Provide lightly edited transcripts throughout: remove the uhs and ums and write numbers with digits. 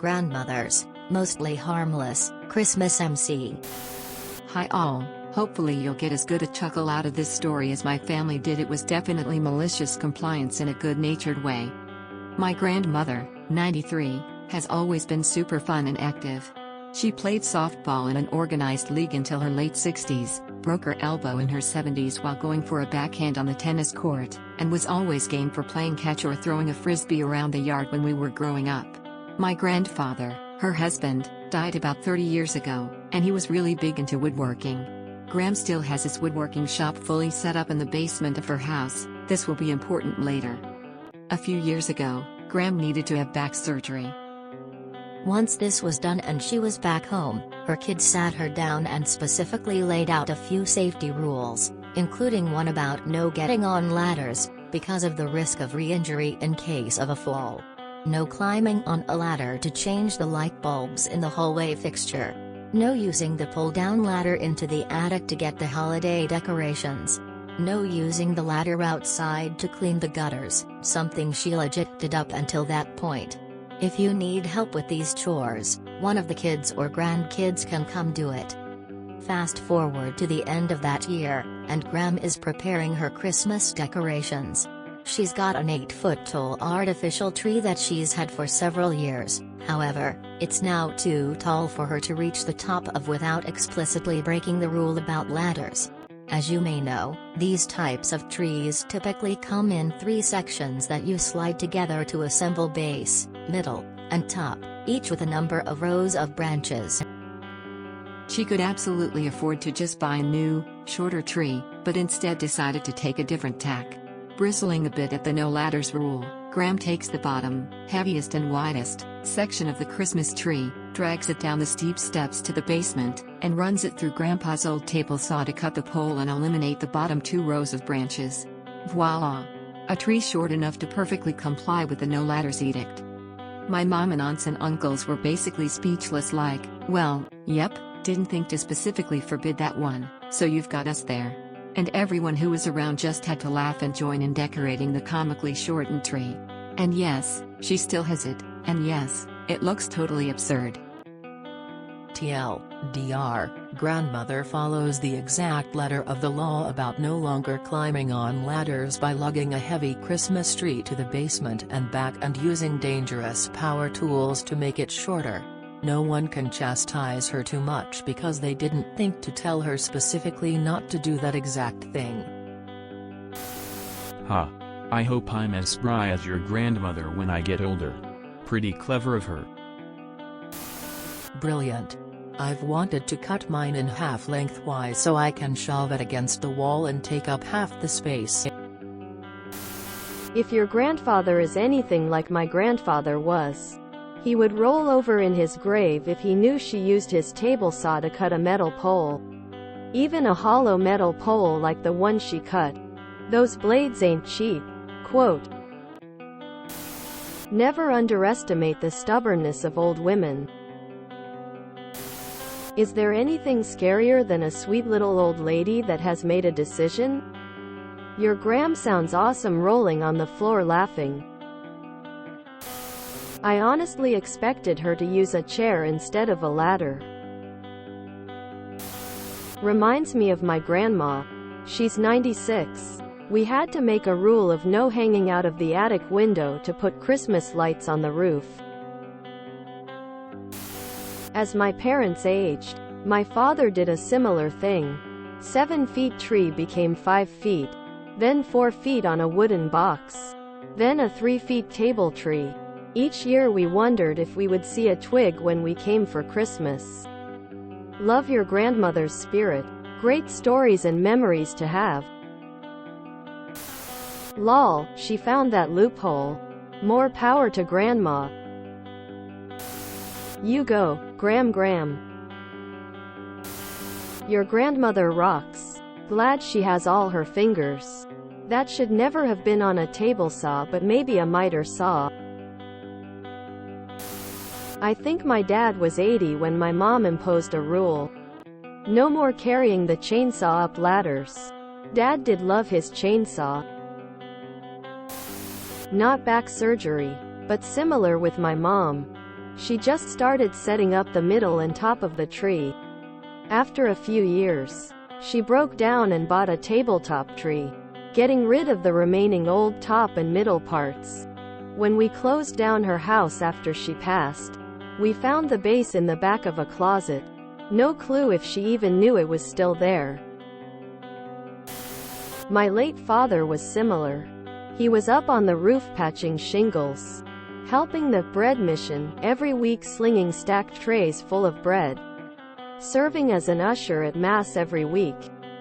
Grandmothers, mostly harmless, Christmas MC. Hi all, hopefully you'll get as good a chuckle out of this story as my family did. It was definitely malicious compliance in a good-natured way. My grandmother, 93, has always been super fun and active. She played softball in an organized league until her late 60s, broke her elbow in her 70s while going for a backhand on the tennis court, and was always game for playing catch or throwing a frisbee around the yard when we were growing up. My grandfather, her husband, died about 30 years ago, and he was really big into woodworking. Gram still has his woodworking shop fully set up in the basement of her house. This will be important later. A few years ago, Gram needed to have back surgery. Once this was done and she was back home, her kids sat her down and specifically laid out a few safety rules, including one about no getting on ladders, because of the risk of re-injury in case of a fall. No climbing on a ladder to change the light bulbs in the hallway fixture. No using the pull-down ladder into the attic to get the holiday decorations. No using the ladder outside to clean the gutters, something she legit did up until that point. If you need help with these chores, one of the kids or grandkids can come do it. Fast forward to the end of that year, and Gram is preparing her Christmas decorations. She's got an 8-foot-tall artificial tree that she's had for several years. However, it's now too tall for her to reach the top of without explicitly breaking the rule about ladders. As you may know, these types of trees typically come in 3 sections that you slide together to assemble base, middle, and top, each with a number of rows of branches. She could absolutely afford to just buy a new, shorter tree, but instead decided to take a different tack. Bristling a bit at the no ladders rule, Gram takes the bottom, heaviest and widest, section of the Christmas tree, drags it down the steep steps to the basement, and runs it through Grandpa's old table saw to cut the pole and eliminate the bottom 2 rows of branches. Voila! A tree short enough to perfectly comply with the no ladders edict. My mom and aunts and uncles were basically speechless, like, well, yep, didn't think to specifically forbid that one, so you've got us there. And everyone who was around just had to laugh and join in decorating the comically shortened tree. And yes, she still has it, and yes, it looks totally absurd. TLDR, grandmother follows the exact letter of the law about no longer climbing on ladders by lugging a heavy Christmas tree to the basement and back and using dangerous power tools to make it shorter. No one can chastise her too much because they didn't think to tell her specifically not to do that exact thing. Ha! I hope I'm as spry as your grandmother when I get older. Pretty clever of her. Brilliant. I've wanted to cut mine in half lengthwise so I can shove it against the wall and take up half the space. If your grandfather is anything like my grandfather was, he would roll over in his grave if he knew she used his table saw to cut a metal pole. Even a hollow metal pole like the one she cut. Those blades ain't cheap. Quote. Never underestimate the stubbornness of old women. Is there anything scarier than a sweet little old lady that has made a decision? Your Gram sounds awesome rolling on the floor laughing. I honestly expected her to use a chair instead of a ladder. Reminds me of my grandma. She's 96. We had to make a rule of no hanging out of the attic window to put Christmas lights on the roof. As my parents aged, my father did a similar thing. 7 feet tree became 5 feet. Then 4 feet on a wooden box. Then a 3 feet table tree. Each year we wondered if we would see a twig when we came for Christmas. Love your grandmother's spirit. Great stories and memories to have. Lol, she found that loophole. More power to grandma. You go, Gram. Your grandmother rocks. Glad she has all her fingers. That should never have been on a table saw, but maybe a miter saw. I think my dad was 80 when my mom imposed a rule. No more carrying the chainsaw up ladders. Dad did love his chainsaw. Not back surgery, but similar with my mom. She just started setting up the middle and top of the tree. After a few years, she broke down and bought a tabletop tree, getting rid of the remaining old top and middle parts. When we closed down her house after she passed, we found the base in the back of a closet. No clue if she even knew it was still there. My late father was similar. He was up on the roof patching shingles, helping the bread mission, every week slinging stacked trays full of bread, serving as an usher at Mass every week,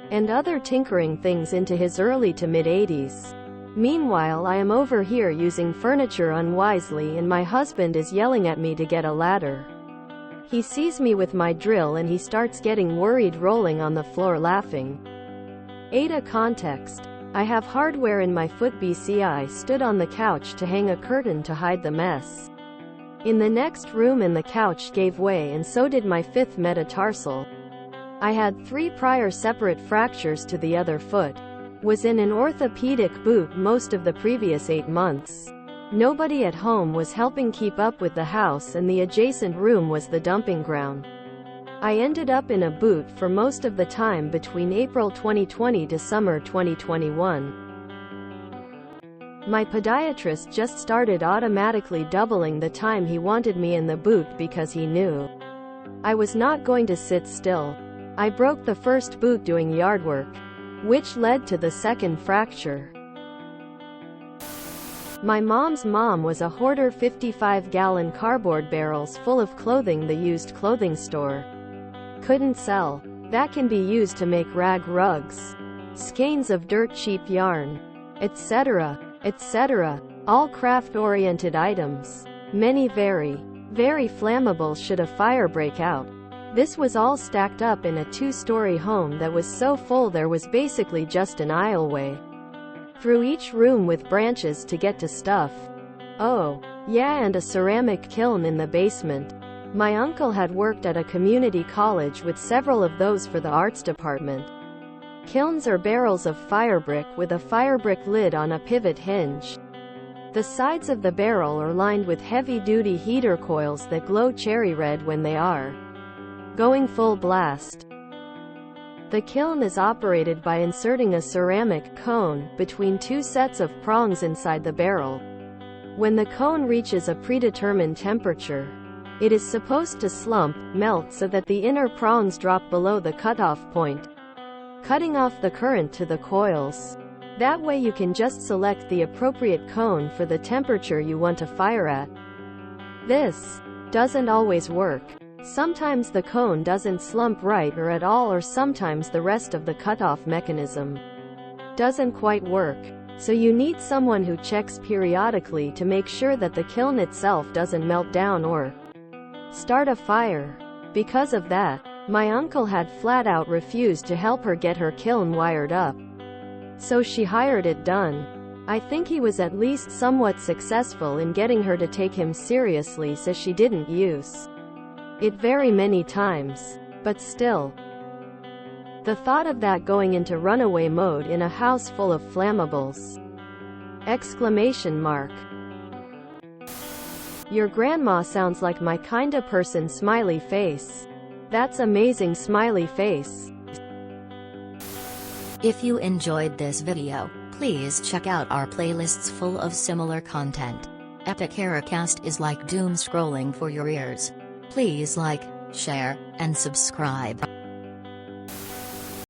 and other tinkering things into his early to mid-80s. Meanwhile, I am over here using furniture unwisely and my husband is yelling at me to get a ladder. He sees me with my drill and he starts getting worried, rolling on the floor laughing. Ada context. I have hardware in my foot. I stood on the couch to hang a curtain to hide the mess. In the next room and the couch gave way and so did my 5th metatarsal. I had 3 prior separate fractures to the other foot. Was in an orthopedic boot most of the previous 8 months. Nobody at home was helping keep up with the house and the adjacent room was the dumping ground. I ended up in a boot for most of the time between April 2020 to summer 2021. My podiatrist just started automatically doubling the time he wanted me in the boot because he knew I was not going to sit still. I broke the first boot doing yard work, which led to the second fracture. My mom's mom was a hoarder. 55-gallon cardboard barrels full of clothing the used clothing store couldn't sell. That can be used to make rag rugs, skeins of dirt cheap yarn, etc., etc. All craft-oriented items. Many very, very flammable should a fire break out. This was all stacked up in a 2-story home that was so full there was basically just an aisleway through each room with branches to get to stuff. Oh, yeah, and a ceramic kiln in the basement. My uncle had worked at a community college with several of those for the arts department. Kilns are barrels of firebrick with a firebrick lid on a pivot hinge. The sides of the barrel are lined with heavy-duty heater coils that glow cherry red when they are going full blast. The kiln is operated by inserting a ceramic cone between 2 sets of prongs inside the barrel. When the cone reaches a predetermined temperature, it is supposed to slump, melt so that the inner prongs drop below the cutoff point, cutting off the current to the coils. That way you can just select the appropriate cone for the temperature you want to fire at. This doesn't always work. Sometimes the cone doesn't slump right or at all, or sometimes the rest of the cutoff mechanism doesn't quite work. So you need someone who checks periodically to make sure that the kiln itself doesn't melt down or start a fire. Because of that, my uncle had flat out refused to help her get her kiln wired up. So she hired it done. I think he was at least somewhat successful in getting her to take him seriously, so she didn't use it very many times. But still, the thought of that going into runaway mode in a house full of flammables! Exclamation mark. Your grandma sounds like my kinda person. Smiley face. That's amazing. Smiley face. If you enjoyed this video, please check out our playlists full of similar content. Epic Ericast is like doom scrolling for your ears. Please like, share, and subscribe.